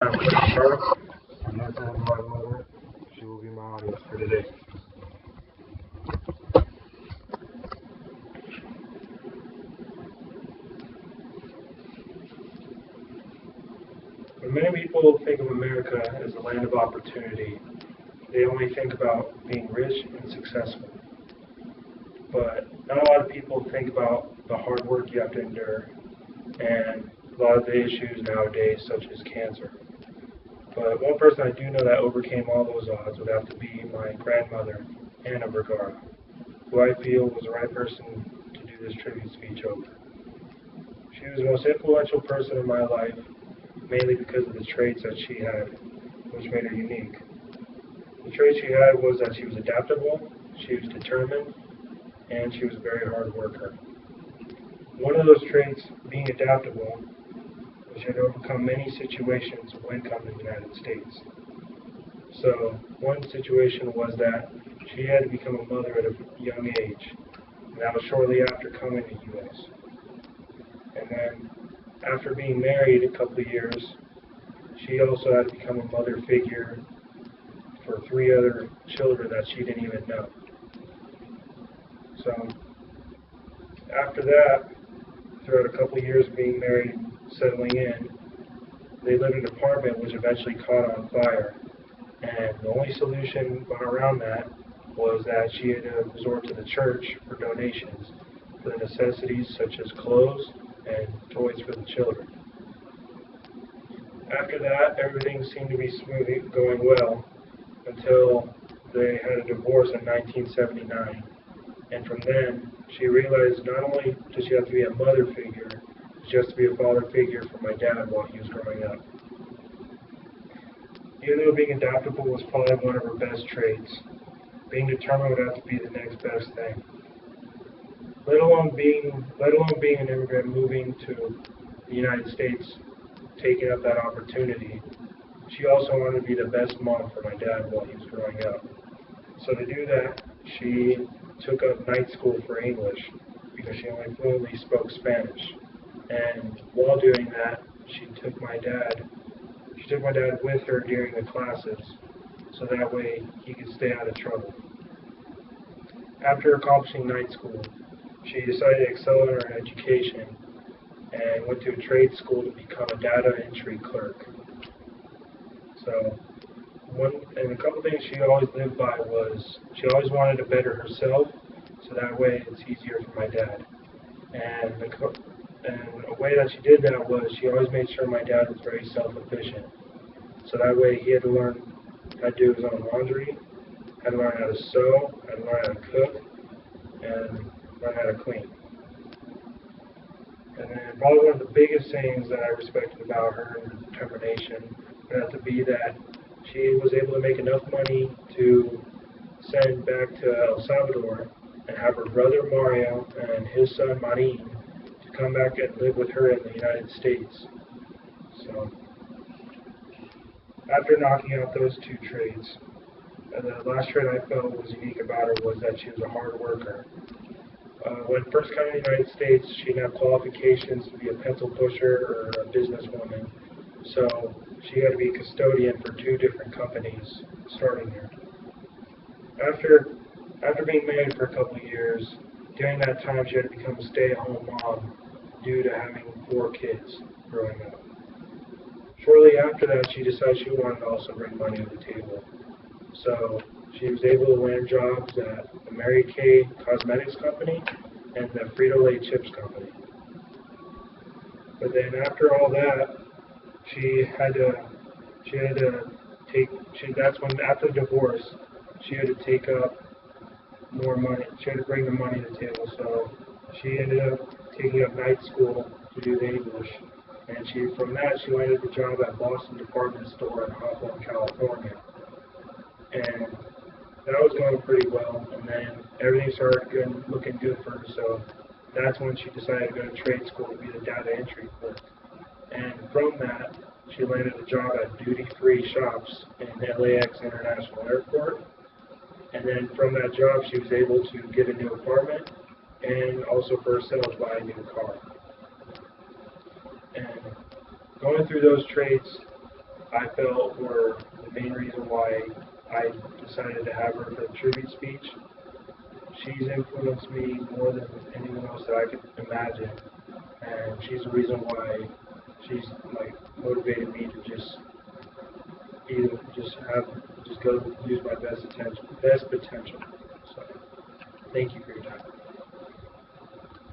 I'm Cody Vergara, and this is my mother. She will be my audience for today. When many people think of America as a land of opportunity, they only think about being rich and successful. But not a lot of people think about the hard work you have to endure and a lot of the issues nowadays, such as cancer. But one person I do know that overcame all those odds would have to be my grandmother, Anna Vergara, who I feel was the right person to do this tribute speech over. She was the most influential person in my life, mainly because of the traits that she had, which made her unique. The trait she had was that she was adaptable, she was determined, and she was a very hard worker. One of those traits, being adaptable, was she had to overcome many situations when coming to the United States. So, one situation was that she had to become a mother at a young age, and that was shortly after coming to the U.S. And then, after being married a couple of years, she also had to become a mother figure for three other children that she didn't even know. So, after that, throughout a couple of years of being married and settling in, they lived in an apartment which eventually caught on fire. And the only solution around that was that she had to resort to the church for donations for the necessities such as clothes and toys for the children. After that, everything seemed to be smooth, going well, until they had a divorce in 1979. And from then, she realized not only does she have to be a mother figure, she has to be a father figure for my dad while he was growing up. Even though being adaptable was probably one of her best traits, being determined would have to be the next best thing. Let alone being an immigrant moving to the United States, taking up that opportunity, she also wanted to be the best mom for my dad while he was growing up. So to do that, she took up night school for English because she only fluently spoke Spanish. And while doing that, she took my dad with her during the classes, so that way he could stay out of trouble. After accomplishing night school, she decided to excel in her education and went to a trade school to become a data entry clerk. So, a couple things she always lived by was she always wanted to better herself, so that way it's easier for my dad. And a way that she did that was she always made sure my dad was very self-efficient. So that way he had to learn how to do his own laundry, had to learn how to sew, had to learn how to cook, and learn how to clean. And then probably one of the biggest things that I respected about her and her determination would have to be that she was able to make enough money to send back to El Salvador and have her brother Mario and his son Marin to come back and live with her in the United States. So, after knocking out those two traits, the last trait I felt was unique about her was that she was a hard worker. When first coming to the United States, she didn't have qualifications to be a pencil pusher or a businesswoman, so she had to be a custodian for two different companies starting here. After after being married for a couple of years, during that time she had to become a stay-at-home mom due to having four kids growing up. Shortly after that, she decided she wanted to also bring money to the table. So she was able to land jobs at the Mary Kay Cosmetics Company and the Frito-Lay Chips Company. But then after all that, she had to she had to that's when after the divorce she had to take up more money. She had to bring the money to the table. So she ended up taking up night school to do the English. And from that she landed the job at Boston Department Store in Hawthorne, California. And that was going pretty well, and then everything started looking good for her, so that's when she decided to go to trade school to be the data entry clerk. And from that, she landed a job at duty-free shops in LAX International Airport, and then from that job she was able to get a new apartment, and also for herself buy a new car. And going through those traits, I felt were the main reason why I decided to have her for the tribute speech. She's influenced me more than anyone else that I could imagine, and she's the reason why she's like motivated me to just go use my best potential. So, thank you for your time.